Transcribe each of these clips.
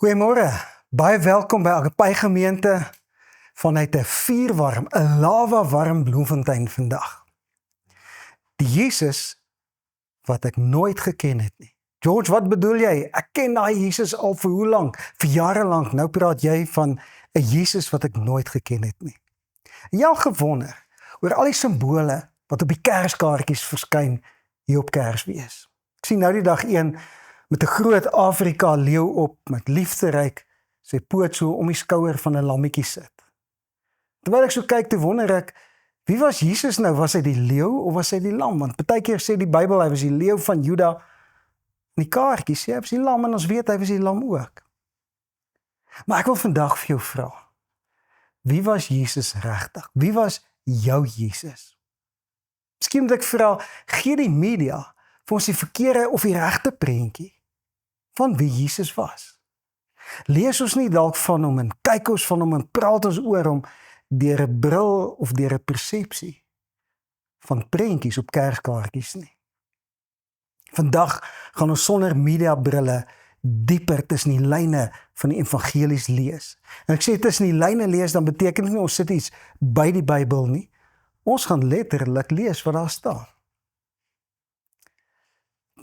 Goeiemôre, baie welkom by Agapai Gemeente vanuit 'n vuurwarm, 'n lava-warm Bloemfontein vandag. Die Jesus wat ek nooit geken het nie. George, wat bedoel jy? Ek ken daai Jesus al vir hoe lank? Vir jare lank. Nou praat jy van 'n Jesus wat ek nooit geken het nie. En jy al gewonder oor al die simbole wat op die Kerskaartjies verskyn hier op Kersfees. Ek sien nou die dag een met 'n groot Afrika leeu op, met liefderyk sy poot so om die skouer van 'n lammetjie sit. Terwyl ek so kyk, te wonder ek, wie was Jesus nou? Was hy die leeu of was hy die lam? Want baie keer sê die Bybel hy was die leeu van Juda. En die kaartjie sê hy was die lam en ons weet hy was die lam ook. Maar ek wil vandag vir jou vra, wie was Jesus regtig? Wie was jou Jesus? Miskien moet ek vra, gee die media vir ons die verkeerde of die regte prentjie van wie Jesus was. Lees ons nie dalk van hom en kyk ons van hom en praat ons oor hom deur 'n bril of deur 'n persepsie van prentjies op Kerskaartjies nie. Vandag gaan ons sonder media brille dieper tussen die lyne van die evangelies lees. En ek sê tussen die lyne lees, dan beteken dit nie ons sit iets by die Bybel nie. Ons gaan letterlik lees wat daar staan.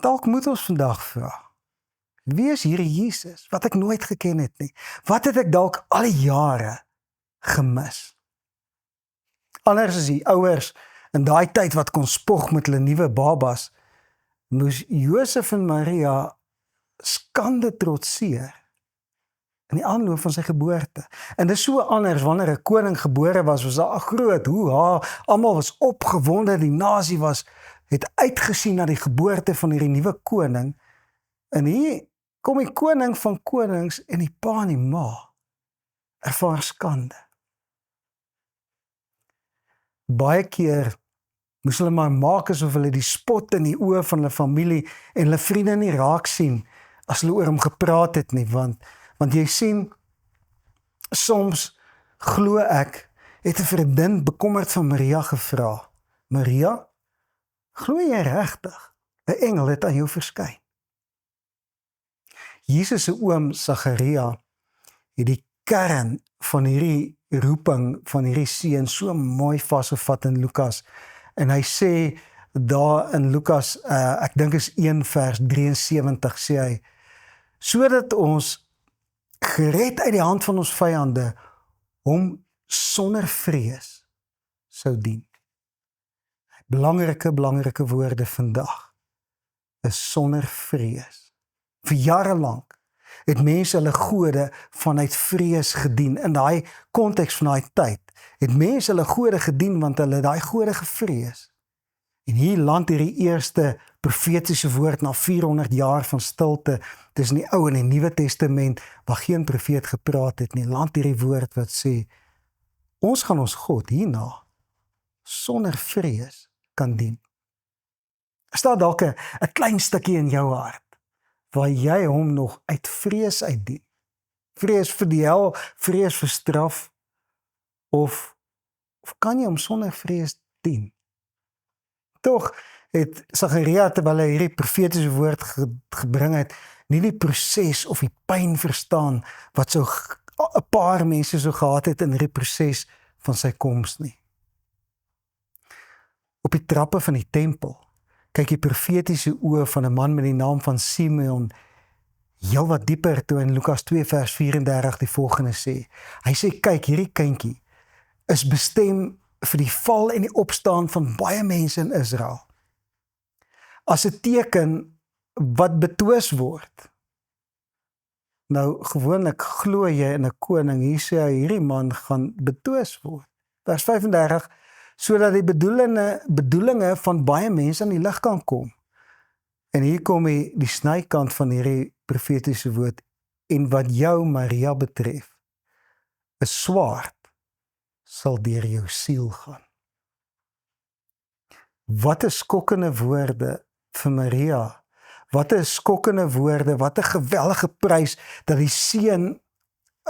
Dalk moet ons vandag vra, wie is hierdie Jesus wat ek nooit geken het nie? Wat het ek dalk al die jare gemis? Anders as die ouers in daai tyd wat kon spog met hulle nuwe babas, moes Josef en Maria skande trotseer in die aanloop van sy geboorte. En dit is so anders wanneer 'n koning gebore was daar 'n groot hoeha, almal was opgewonde, die nasie het uitgesien na die geboorte van hierdie nuwe koning. En hier kom die koning van konings en die pa en die ma ervaar skande. Baie keer moes hulle maar maak asof hulle die spot in die oë van hulle familie en hulle vriende nie raak sien as hulle oor hom gepraat het nie, want jy sien, soms glo ek, het 'n vriendin bekommerd van Maria gevra, Maria, glo jy regtig 'n engel het aan jou verskyn? Jesus se oom Sagaria het die kern van hierdie roeping van hierdie seun so mooi vasgevat in Lukas. En hy sê daar in Lukas, ek dink is 1 vers 73, sê hy, sodat ons gered uit die hand van ons vyande hom sonder vrees sou dien. Belangrike woorde vandag is sonder vrees. Vir jare lank het mense hulle gode vanuit vrees gedien. In daai konteks van daai tyd het mense hulle gode gedien want hulle daai gode gevrees. En hier land hierdie eerste profetiese woord na 400 jaar van stilte tussen die Ou en die Nuwe Testament waar geen profeet gepraat het nie. Land hierdie woord wat sê, ons gaan ons God hierna sonder vrees kan dien. Is daar dalk 'n klein stukkie in jou hart waar jy hom nog uit vrees uitdien? Vrees vir die hel, vrees vir straf, of kan jy hom sonder vrees dien? Tog het Sagaria, terwyl hy hierdie profetiese woord gebring het, nie die proses of die pyn verstaan wat so 'n paar mense so gehad het in hierdie proses van sy koms nie. Op die trappe van die tempel kyk die profetiese oë van 'n man met die naam van Simeon heel wat dieper toe in Lukas 2 vers 34 die volgende sê. Hy sê, kyk, hierdie kindjie is bestem vir die val en die opstaan van baie mense in Israel. As 'n teken wat betwis word. Nou, gewoonlik glo jy in 'n koning, hier sê hy, hierdie man gaan betwis word. Vers 35, sodat die bedoelinge van baie mense aan die lig kan kom. En hier kom die snykant van hierdie profetiese woord, en wat jou, Maria, betref, 'n swaard sal deur jou siel gaan. Wat 'n skokkende woorde vir Maria. Wat 'n skokkende woorde, wat 'n geweldige prys dat die seun,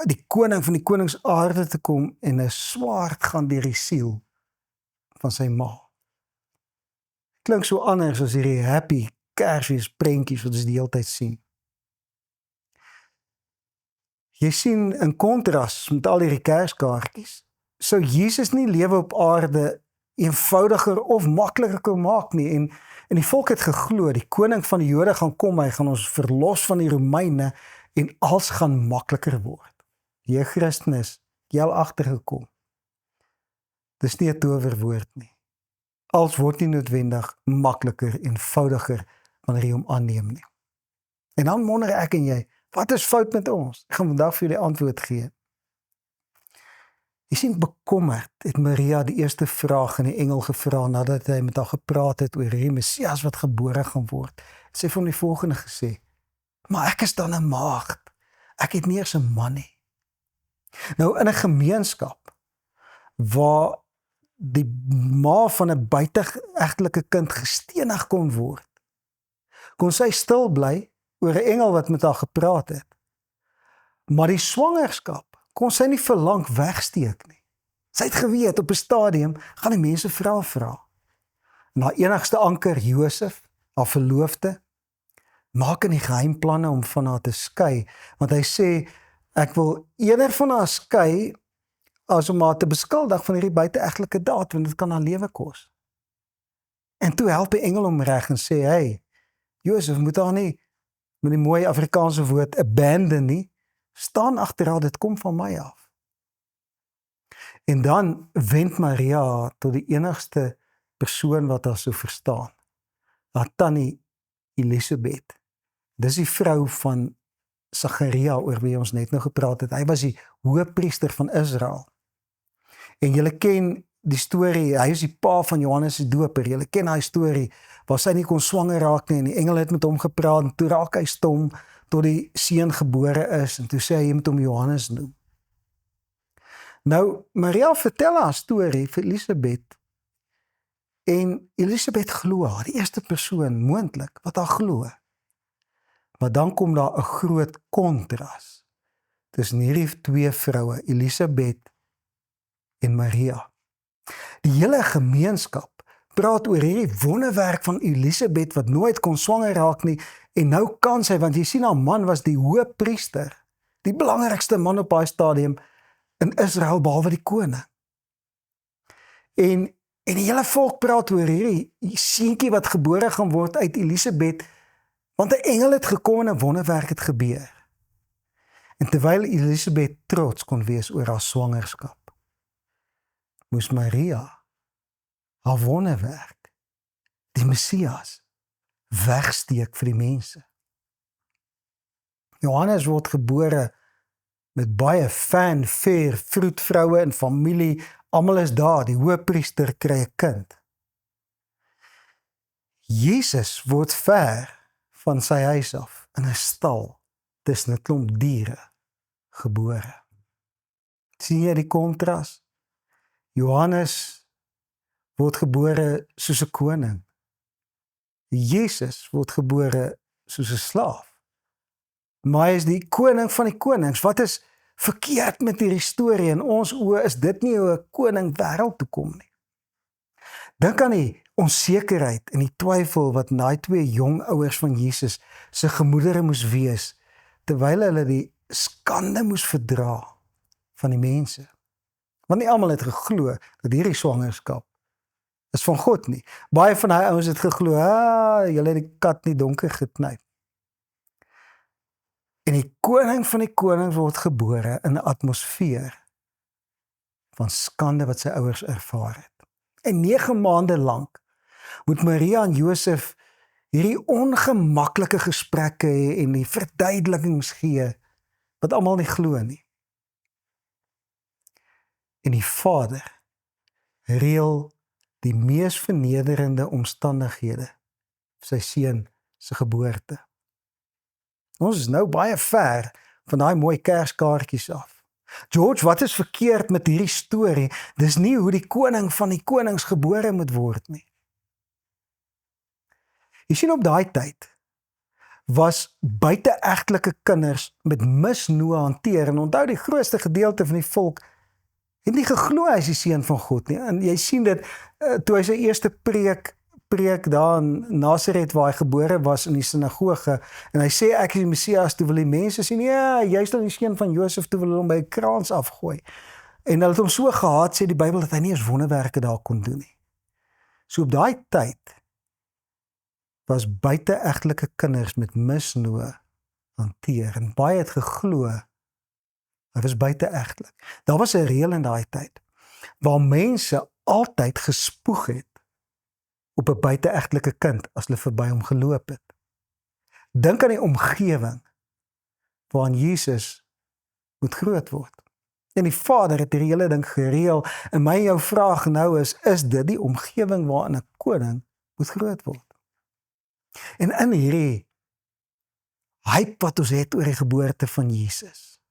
die koning van die koningsaarde te kom en 'n swaard gaan deur die siel van sy ma. Klink so anders as hierdie happy Kersfees prentjies wat ons die hele tyd sien. Jy sien in kontras met al hierdie kerskaartjies, sou Jesus nie lewe op aarde eenvoudiger of makliker kon maak nie, en die volk het geglo, die koning van die Jode gaan kom, hy gaan ons verlos van die Romeine, en alles gaan makliker word. Jy Christenis, jy al agtergekom. Dis nie 'n towerwoord nie. Alles word nie noodwendig makliker, eenvoudiger, wanneer jy hom aanneem nie. En dan wonder ek en jy, wat is fout met ons? Ek gaan vandag vir julle antwoord gee. Jy sien, bekommerd het Maria die eerste vraag in die engel gevra, nadat hy met haar gepraat het oor die Messias wat gebore gaan word. Sy het hom die volgende gesê, maar ek is dan 'n maagd, ek het nie eers 'n man nie. Nou, in 'n gemeenskap, waar die ma van 'n buiteegtelike kind gestenig kon word, kon sy stil bly oor 'n engel wat met haar gepraat het. Maar die swangerskap kon sy nie vir lank wegsteek nie. Sy het geweet, op 'n stadium gaan die mense vra. En haar enigste anker, Josef, haar verloofde, maak in die geheim planne om van haar te skei, want hy sê, ek wil eerder van haar skei, as om haar te beskuldig van hierdie buiteegtelike daad, want dit kan haar lewe kos. En toe help die engel hom reg en sê, hey, Josef, moet haar nie, met die mooi Afrikaanse woord, abandon nie, staan agter haar, dit kom van my af. En dan wend Maria tot die enigste persoon wat haar sou verstaan, haar tannie Elisabeth. Dis die vrou van Sagaria, oor wie ons net nou gepraat het. Hy was die hoëpriester van Israel. En julle ken die storie, hy is die pa van Johannes die Doper, julle ken hy storie, waar sy nie kon swanger raak nie, en die engel het met hom gepraat, en toe raak hy stom, tot die seun gebore is, en toe sê hy moet hom Johannes noem. Nou, Maria vertel haar storie vir Elisabeth, en Elisabeth glo haar, die eerste persoon, moontlik, wat haar glo. Maar dan kom daar 'n groot kontras tussen hierdie twee vroue, Elisabeth en Maria. Die hele gemeenskap praat oor hierdie wonderwerk van Elisabeth wat nooit kon swanger raak nie, en nou kan sy, want jy sien haar man was die hoëpriester, die belangrikste man op daai stadium in Israel, behalwe die koning. En die hele volk praat oor hierdie seentjie wat gebore gaan word uit Elisabeth, want 'n engel het gekom en 'n wonderwerk het gebeur. En terwyl Elisabeth trots kon wees oor haar swangerskap, moes Maria haar wonderwerk, die Messias, wegsteek vir die mense. Johannes word gebore met baie fanfare, vroedvroue en familie, almal is daar, die hoëpriester kry 'n kind. Jesus word ver van sy huis af, in 'n stal, tussen 'n klomp diere, gebore. Sien jy die kontras? Johannes word gebore soos 'n koning. Jesus word gebore soos 'n slaaf. Maar hy is die koning van die konings. Wat is verkeerd met hierdie storie? In ons oë is dit nie hoe 'n koning wêreld toe kom nie. Dink aan die onsekerheid en die twyfel wat daai twee jong ouers van Jesus se gemoedere moes wees, terwyl hulle die skande moes verdra van die mense. Want nie almal het geglo dat hierdie swangerskap is van God nie. Baie van daai ouens het geglo, julle het die kat nie donker geknyp. En die koning van die konings word gebore in 'n atmosfeer van skande wat sy ouers ervaar het. En 9 maande lank moet Maria en Josef hierdie ongemaklike gesprekke hê en die verduidelikings gee wat almal nie glo nie. En die Vader reël die mees vernederende omstandighede vir sy seun se geboorte. Ons is nou baie ver van daai mooi kerskaartjies af. George, wat is verkeerd met hierdie storie? Dis nie hoe die koning van die konings gebore moet word nie. Jy sien, op daai tyd was buiteegtelike kinders met misnoë hanteer, en onthou die grootste gedeelte van die volk het nie geglo hy is die seun van God nie. En jy sien dit toe hy sy eerste preek preek daar in Nazareth waar hy gebore was in die sinagoge en hy sê ek is die Messias, toe wil die mense sê nee, jy is dan die seun van Josef, toe wil hulle hom by 'n kraans afgooi. En hulle het hom so gehaat, sê die Bybel, dat hy nie eens wonderwerke daar kon doen nie. So op daai tyd was buiteegtelike kinders met misnoë hanteer en baie het geglo hy was buiteegtelik. Daar was 'n reël in daai tyd waar mense altyd gespoeg het op 'n buiteegtelike kind as hulle verby hom geloop het. Dink aan die omgewing waarin Jesus moet groot word. En die Vader het hierdie hele ding gereël en my jou vraag nou is dit die omgewing waarin 'n koning moet groot word? En in hierdie hype wat ons het oor die geboorte van Jesus,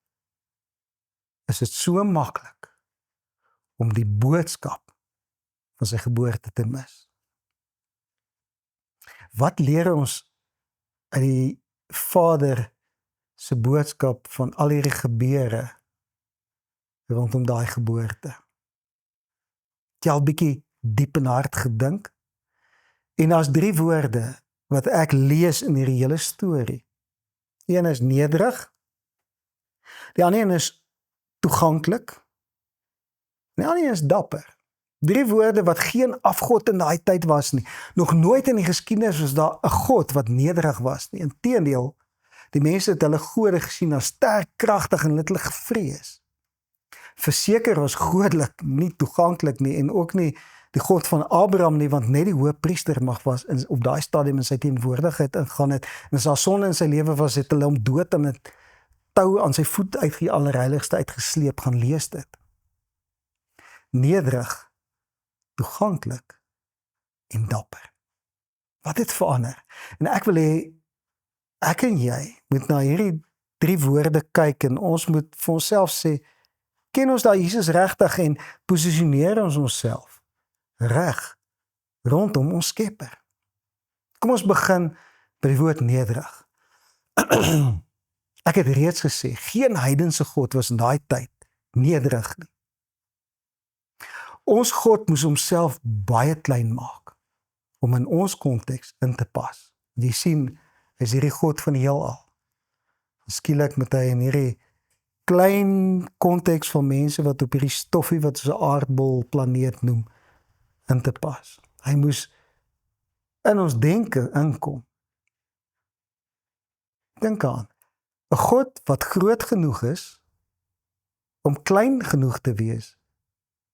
is dit so maklik om die boodskap van sy geboorte te mis. Wat leer ons uit die Vader se boodskap van al hierdie gebeure rondom daai geboorte? Het jy al bietjie diep in hart gedink? En daar's 3 woorde wat ek lees in hierdie hele storie. Die een is nederig, die ander een is toeganklik, en die ander een is dapper. 3 woorde wat geen afgod in daai tyd was nie. Nog nooit in die geskiedenis was daar 'n God wat nederig was nie. Inteendeel, die mense het hulle gode gesien as sterk, kragtig en hulle gevrees. Verseker was godelik nie toeganklik nie en ook nie die God van Abraham nie, want net die hoëpriester mag was op daai stadium in sy teenwoordigheid ingaan het, en as daar sonde in sy lewe was, het hulle hom dood aan 'n tou aan sy voet uit die allerheiligste uitgesleep. Gaan lees dit. Nederig, toeganklik en dapper. Wat het verander? En ek wil hê ek en jy moet na hierdie 3 woorde kyk en ons moet vir onsself sê, ken ons daai Jesus regtig en posisioneer ons onsself reg rondom ons Skepper? Kom ons begin by die woord nederig. Ek het reeds gesê, geen heidense God was in daai tyd nederig nie. Ons God moes homself baie klein maak om in ons konteks in te pas. Jy sien, hy is hierdie God van die heelal. Skielik moet hy in hierdie klein konteks van mense wat op hierdie stoffie wat so 'n aardbol planeet noem, in te pas. Hy moes in ons denke inkom. Dink aan 'n God wat groot genoeg is om klein genoeg te wees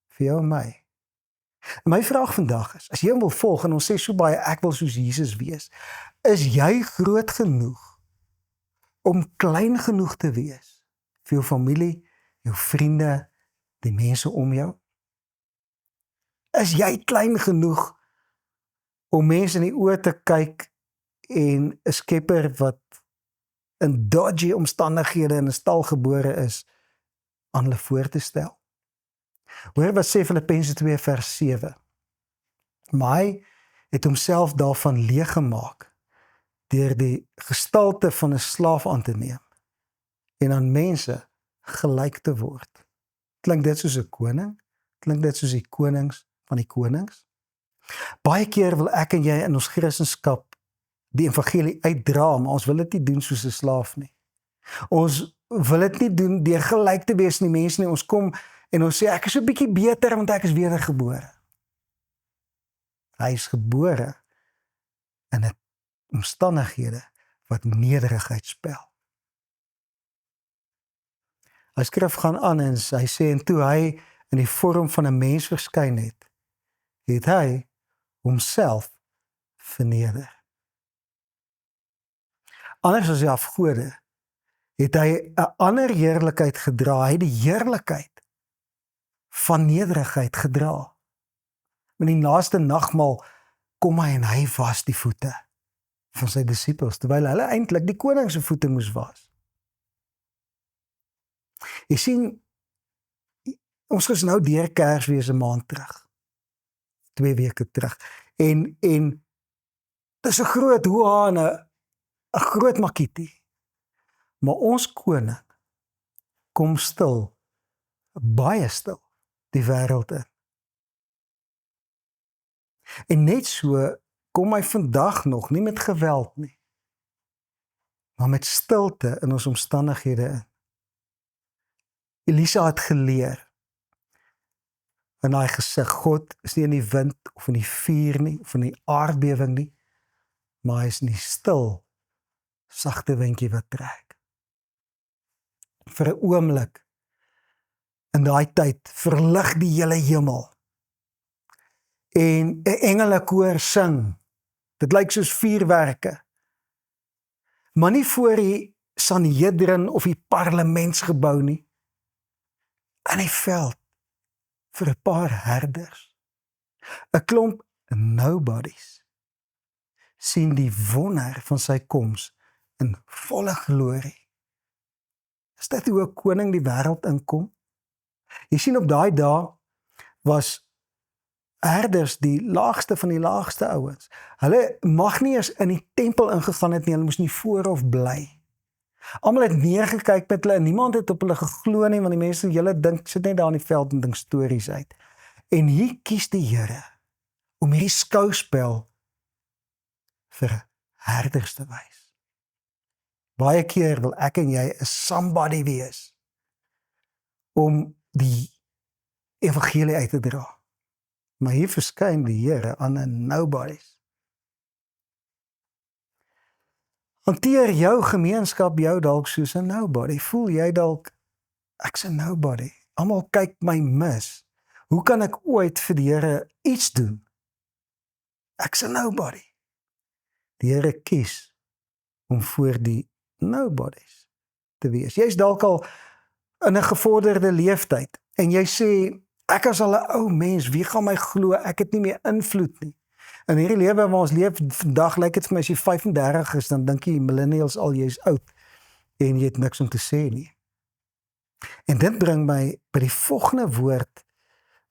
vir jou en my. En my vraag vandag is, as jy hom wil volg en ons sê so baie ek wil soos Jesus wees, is jy groot genoeg om klein genoeg te wees vir jou familie, jou vriende, die mense om jou? Is jy klein genoeg om mense in die oë te kyk en 'n Skepper wat in dodgy omstandighede in 'n stal gebore is, aan hulle voor te stel? Hoor wat sê Filippense 2 vers 7. Maar hy het homself daarvan leeg gemaak deur die gestalte van 'n slaaf aan te neem en aan mense gelyk te word. Klink dit soos 'n koning? Klink dit soos die konings van die konings? Baie keer wil ek en jy in ons Christendom die evangelie uitdra, maar ons wil dit nie doen soos 'n slaaf nie. Ons wil dit nie doen deur gelyk te wees aan die mense nie. Ons kom en ons sê ek is so 'n bietjie beter want ek is wedergebore. Hy is gebore in 'n omstandighede wat nederigheid spel. Hy skrif gaan aan en hy sê en toe hy in die vorm van 'n mens verskyn het, het hy homself verneder. Anders as die afgode, het hy 'n ander heerlikheid gedra, hy het die heerlikheid van nederigheid gedra. In die laaste nagmaal kom hy en hy was die voete van sy disippels, terwyl hulle eintlik die koning se voete moes was. Jy sien, ons is nou deur Kersfees 'n maand terug, 2 weke terug, en dis 'n groot hoane, 'n groot makietie, maar ons koning kom stil, baie stil, die wêreld in. En net so kom hy vandag nog, nie met geweld nie, maar met stilte in ons omstandighede in. Elisa het geleer in daai gesig, God is nie in die wind of in die vuur nie, of in die aardbewing nie, maar hy is in die stil, sagte windjie wat trek. Vir 'n oomblik in daai tyd verlig die hele hemel en 'n engelekoor sing. Dit lyk soos vuurwerke. Maar nie voor die Sanhedrin of die parlementsgebou nie. In die veld vir 'n paar herders. 'n klomp nobodies sien die wonder van sy koms in volle glorie. Is dit hoe 'n koning die wêreld inkom? Jy sien op daai dae was herders die laagste van die laagste ouens. Hulle mag nie eens in die tempel ingegaan het nie, hulle moes nie voorhof bly. Almal het neergekyk met hulle en niemand het op hulle geglo nie, want die mense, julle dink, sit net daar in die veld en dink stories uit. En hier kies die Here om hierdie skouspel vir herders te wys. Baie keer wil ek en jy 'n somebody wees om die evangelie uit te dra. Maar hier verskyn die Here aan 'n nobodies. Hanteer jou gemeenskap jou dalk soos 'n nobody. Voel jy dalk, ek's 'n nobody. Almal kyk my mis. Hoe kan ek ooit vir die Here iets doen? Ek's 'n nobody. Die Here kies om voor die nobodies te wees. Jy's dalk al in 'n gevorderde leeftyd en jy sê, ek is al 'n ou mens, wie gaan my glo? Ek het nie meer invloed nie. In hierdie lewe waar ons leef vandag, lyk dit vir my as jy 35 is, dan dink jy millennials al jy's oud en jy het niks om te sê nie. En dit bring my by die volgende woord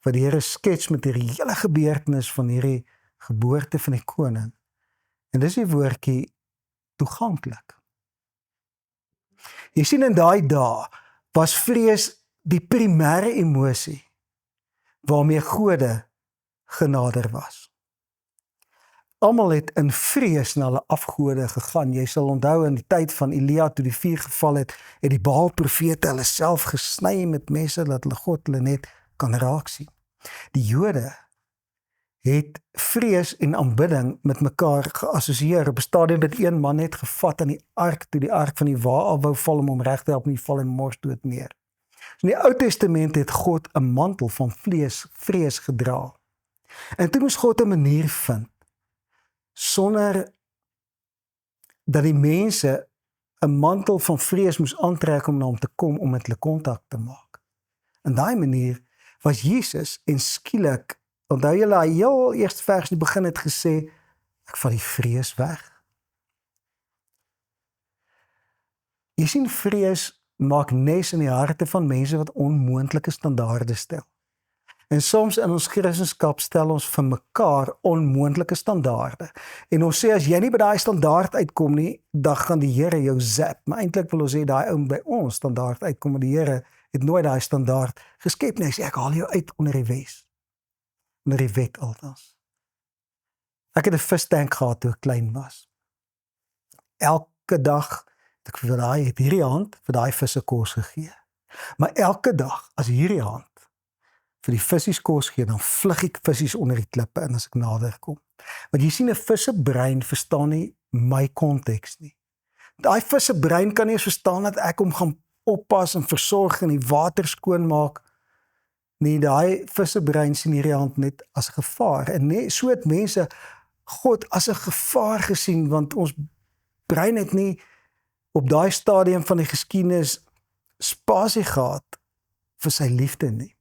wat die Here skets met hierdie hele gebeurtenis van hierdie geboorte van die koning. En dis die woordjie toeganklik. Jy sien in daai dae was vrees die primêre emosie waarmee gode genader was. Almal het in vrees na hulle afgode gegaan. Jy sal onthou in die tyd van Elia toe die vuur geval het die Baal-profete hulle self gesny met messe dat hulle God hulle net kan raak sien. Die Jode het vrees en aanbidding met mekaar geassosieer. Op 'n stadium het een man net gevat aan die ark toe die ark van die Waal wou val om hom reg te help en die val en mors dood neer. In die Ou Testament het God 'n mantel van vrees gedra. En toe moes God 'n manier vind sonder dat die mense 'n mantel van vrees moes aantrek om na hom te kom om met hulle kontak te maak. En daai manier was Jesus en skielik, onthou julle hy heel eerste vers die begin het gesê, ek vat die vrees weg. Jy sien vrees maak nes in die harte van mense wat onmoontlike standaarde stel. En soms in ons Christendom stel ons vir mekaar onmoontlike standaarde. En ons sê as jy nie by daai standaard uitkom nie, dan gaan die Here jou zap. Maar eintlik wil ons sê daai ou by ons standaard uitkom, maar die Here het nooit daai standaard geskep nie. Hy sê ek haal jou uit onder die wet. Onder die wet althans. Ek het 'n vistank gehad toe ek klein was. Elke dag ek vir daai het hierdie hand vir daai visse kos gegee. Maar elke dag as hierdie hand vir die visse kos gee, dan vlug ek visse onder die klippe in as ek nader kom. Want jy sien 'n vis se brein verstaan nie my konteks nie. Daai vis se brein kan nie eens verstaan dat ek hom gaan oppas en versorg en die water skoon maak. Nee, daai vis se brein sien hierdie hand net as 'n gevaar. En nee, so het mense God as 'n gevaar gesien, want ons brein het nie op daai stadium van die geskiedenis spasie gehad vir sy liefde nie.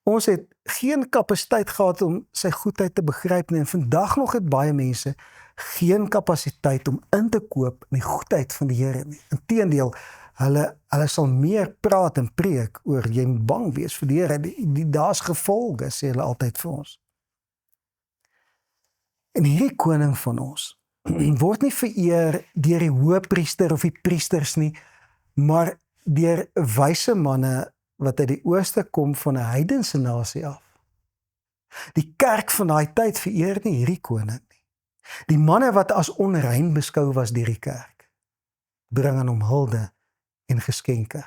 Ons het geen kapasiteit gehad om sy goedheid te begryp nie, en vandag nog het baie mense geen kapasiteit om in te koop in die goedheid van die Here nie. Inteendeel, hulle sal meer praat en preek oor jy moet bang wees vir die Here, daar's gevolge, sê hulle altyd vir ons. En hierdie koning van ons word nie vereer deur die hoëpriester of die priesters nie, maar deur wyse manne wat uit die ooste kom van 'n heidense nasie af. Die kerk van daai tyd vereer nie hierdie koning nie. Die manne wat as onrein beskou was deur die kerk, bring aan hom hulde en geskenke.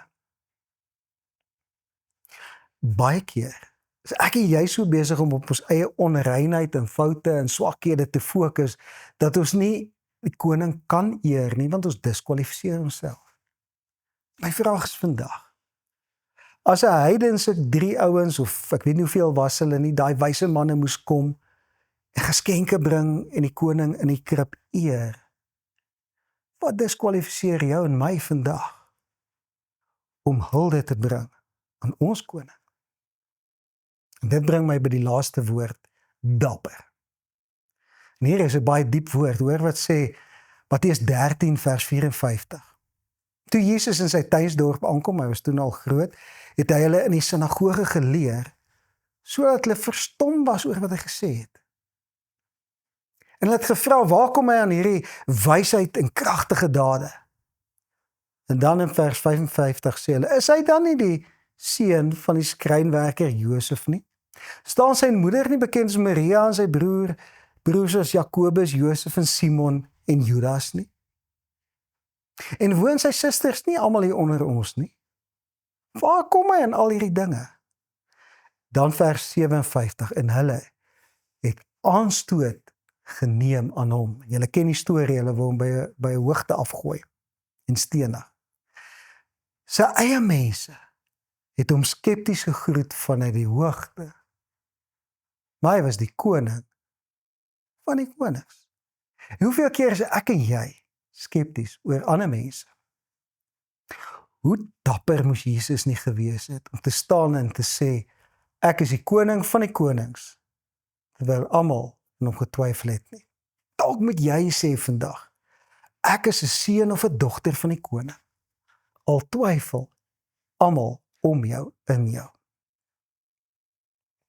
Baie keer is ek en jy so besig om op ons eie onreinheid en foute en swakhede te fokus, dat ons nie die koning kan eer nie, want ons diskwalifiseer onsself. My vraag is vandag, as 'n heidense 3 ouens, of ek weet nie hoeveel was hulle nie, daai wyse manne moes kom, en geskenke bring en die koning in die krib eer, wat diskwalifiseer jou en my vandag, om hulde te bring aan ons koning? En dit bring my by die laaste woord, dapper. En hier is 'n baie diep woord, hoor wat sê Matteus 13 vers 54. Toe Jesus in sy tuisdorp aankom, hy was toen al groot, het hy hulle in die sinagoge geleer, sodat hulle verstom was oor wat hy gesê het. En hulle het gevra, waar kom hy aan hierdie wysheid en kragtige dade? En dan in vers 55 sê hulle, is hy dan nie die seun van die skrynwerker Josef nie? Staan sy moeder nie bekend as Maria en sy broers as Jakobus, Josef en Simon en Judas nie? En woon sy susters nie almal hier onder ons nie? Waar kom hy in al hierdie dinge? Dan vers 57, en hulle het aanstoot geneem aan hom. Julle ken die storie, hulle wou hom by 'n hoogte afgooi en stenig. Sy eie mense het hom skepties gegroet vanuit die hoogte. Maar hy was die koning van die konings. En hoeveel keer is ek en jy skepties oor ander mense? Hoe dapper moes Jesus nie gewees het om te staan en te sê, ek is die koning van die konings, terwyl almal aan hom getwyfel het nie. Dalk moet jy sê vandag, ek is 'n seun of 'n dogter van die koning, al twyfel almal om jou, in jou.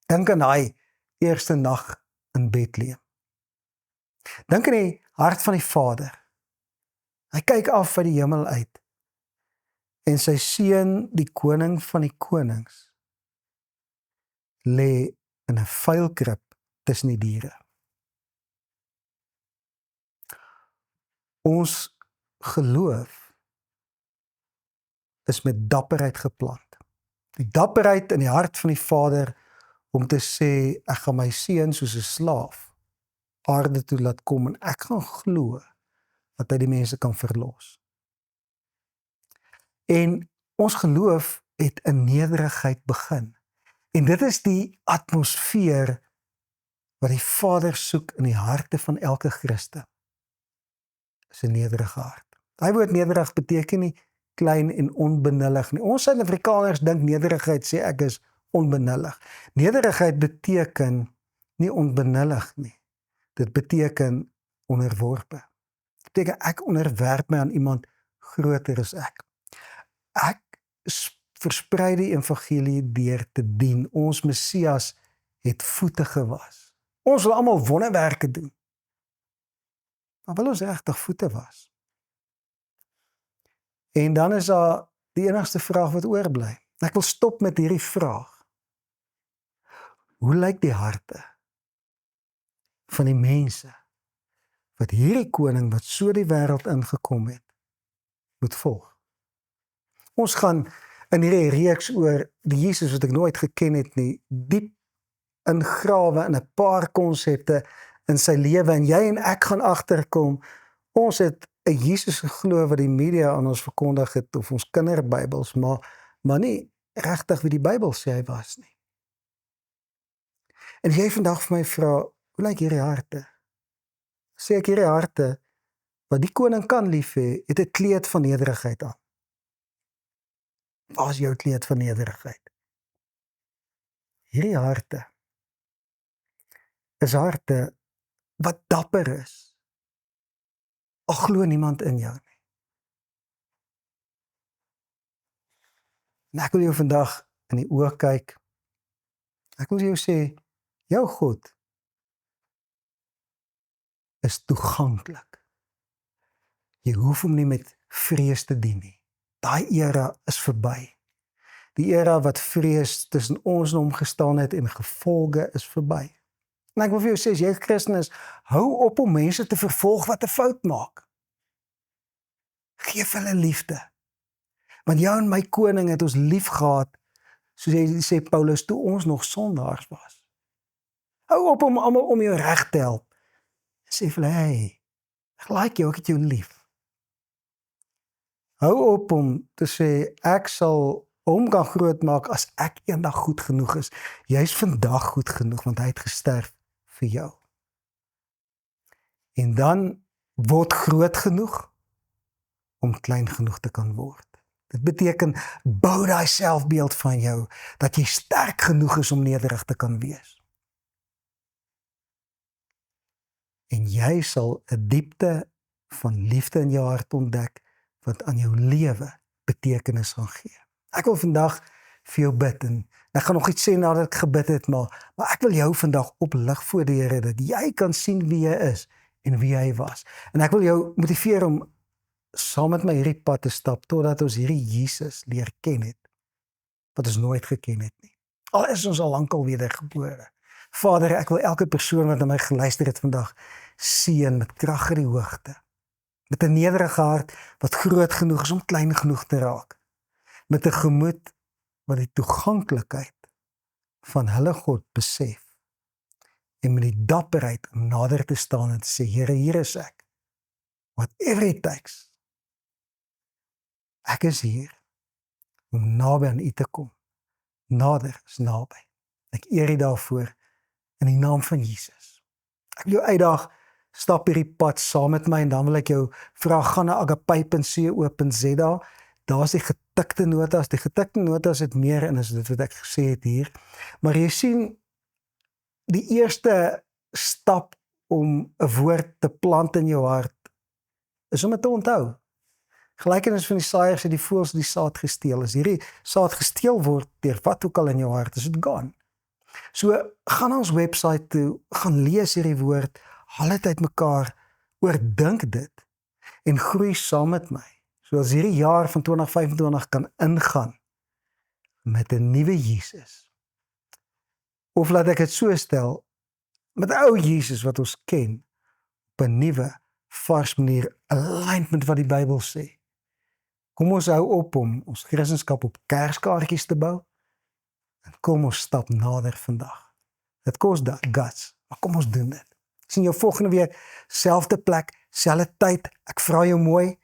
Dink aan daai eerste nag in Bethlehem. Dink aan die hart van die Vader. Hy kyk af uit die hemel uit en sy seun, die koning van die konings, lê in 'n vuilkrib tussen die diere. Ons geloof is met dapperheid geplant. Die dapperheid in die hart van die Vader om te sê, ek gaan my seun soos 'n slaaf aarde toe laat kom en ek gaan glo dat hy die mense kan verlos. En ons geloof het in nederigheid begin. En dit is die atmosfeer wat die Vader soek in die harte van elke Christen. Is 'n nederige hart. Daai woord nederig beteken nie klein en onbenullig nie. Ons Suid-Afrikaners dink nederigheid sê ek is onbenullig. Nederigheid beteken nie onbenullig nie. Dit beteken onderworpe. Dit beteken ek onderwerp my aan iemand groter as ek. Ek versprei die evangelie deur te dien. Ons Messias het voete gewas. Ons wil almal wonderwerke doen. Maar wil ons regtig voete was? En dan is daar die enigste vraag wat oorbly. Ek wil stop met hierdie vraag. Hoe lyk die harte van die mense wat hierdie koning wat so die wêreld ingekom het, moet volg? Ons gaan in hierdie reeks oor die Jesus wat ek nooit geken het nie, diep ingrawe in 'n paar konsepte in sy lewe, en jy en ek gaan agterkom, ons het 'n Jesus geglo wat die media aan ons verkondig het, of ons kinderbybels, maar nie regtig wie die Bybel sê hy was nie. En jy vandag vir my vra, hoe lyk hierdie harte? Sê ek hierdie harte, wat die koning kan lief hê, het 'n kleed van nederigheid aan. Waar is jou kleed van nederigheid? Hierdie harte is harte wat dapper is. Al glo niemand in jou nie. En ek wil jou vandag in die oë kyk. Ek wil jou sê, jou God is toeganklik. Jy hoef hom nie met vrees te dien nie. Daai era is verby. Die era wat vrees tussen ons en hom gestaan het en gevolge is verby. En ek wil vir jou sê, as jy Christen is, hou op om mense te vervolg wat 'n fout maak. Geef hulle liefde. Want jou en my koning het ons lief gehad, soos hy sê Paulus, toe ons nog sondaars was. Hou op om almal om jou reg te help. Sê vir hulle, hey, ek like jou, ek het jou lief. Hou op om te sê, ek sal hom kan grootmaak as ek eendag goed genoeg is. Jy's vandag goed genoeg, want hy het gesterf vir jou. En dan word groot genoeg om klein genoeg te kan word. Dit beteken, bou daai selfbeeld van jou, dat jy sterk genoeg is om nederig te kan wees. En jy sal 'n diepte van liefde in jou hart ontdek, wat aan jou lewe betekenis gaan gee. Ek wil vandag vir jou bid, en ek gaan nog iets sê nadat ek gebid het, maar ek wil jou vandag oplig voor die Here, dat jy kan sien wie jy is, en wie hy was. En ek wil jou motiveer om saam met my hierdie pad te stap, totdat ons hierdie Jesus leer ken het, wat ons nooit geken het nie. Al is ons al lankal wedergebore. Vader, ek wil elke persoon wat na my geluister het vandag, seën met krag in die hoogte. Met 'n nederige hart, wat groot genoeg is om klein genoeg te raak. Met 'n gemoed, wat die toeganklikheid van hulle God besef. En met die dapperheid om nader te staan en te sê, Here, hier is ek. Whatever it takes. Ek is hier om naby aan U te kom. Nader is naby. Ek eer U daarvoor in die naam van Jesus. Ek wil jou uitdaag, stap hierdie pad saam met my, en dan wil ek jou vra, gaan na agape.co.za. Daar is die getikte notas. Die getikte notas het meer in as dit wat ek gesê het hier. Maar jy sien, die eerste stap om 'n woord te plant in jou hart, is om dit te onthou. Gelykenis van die saaier sê, die voëls die saad gesteel. As hierdie saad gesteel word deur wat ook al in jou hart, is dit gone. So, gaan na ons website toe, gaan lees hierdie woord, haal dit uit mekaar, oordink dit, en groei saam met my. So as hierdie jaar van 2025 kan ingaan, met 'n nuwe Jesus. Of laat ek dit so stel, met 'n ou Jesus wat ons ken, op 'n nuwe, vars manier, aligned met wat die Bybel sê. Kom ons hou op om ons Christendom op kerskaartjies te bou, en kom ons stap nader vandag. Dit kos guts, maar kom ons doen dit. Sien jou volgende week, selfde plek, selfde tyd. Ek vra jou mooi,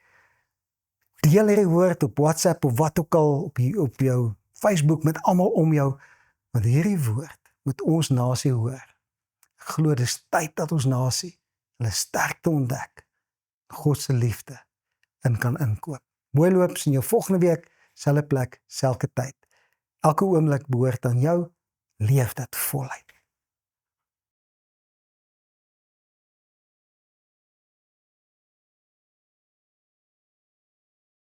deel hierdie woord op WhatsApp of wat ook al, op jou Facebook met almal om jou, want hierdie woord moet ons nasie hoor. Ek glo dis tyd dat ons nasie hulle sterkte ontdek, God se liefde in kan inkoop. Mooi loop, sien jou volgende week, selfde plek, selfde tyd. Elke oomblik behoort aan jou, leef dit voluit.